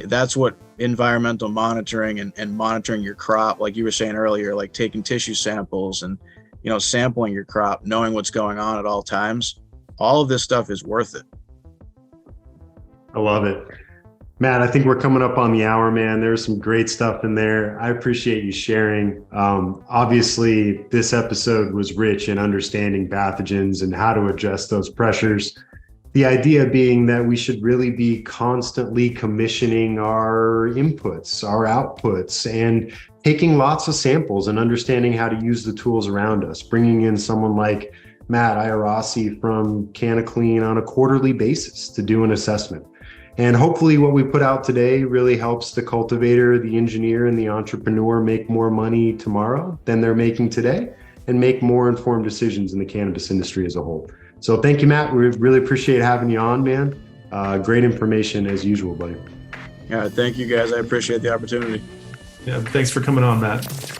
That's what environmental monitoring and monitoring your crop, like you were saying earlier, like taking tissue samples and, sampling your crop, knowing what's going on at all times. All of this stuff is worth it. I love it. Matt, I think we're coming up on the hour, man. There's some great stuff in there. I appreciate you sharing. Obviously, this episode was rich in understanding pathogens and how to address those pressures. The idea being that we should really be constantly commissioning our inputs, our outputs, and taking lots of samples and understanding how to use the tools around us, bringing in someone like Matt Iarussi from Canna Klean on a quarterly basis to do an assessment. And hopefully what we put out today really helps the cultivator, the engineer, and the entrepreneur make more money tomorrow than they're making today and make more informed decisions in the cannabis industry as a whole. So thank you, Matt. We really appreciate having you on, man. Great information as usual, buddy. Yeah, thank you guys. I appreciate the opportunity. Yeah, thanks for coming on, Matt.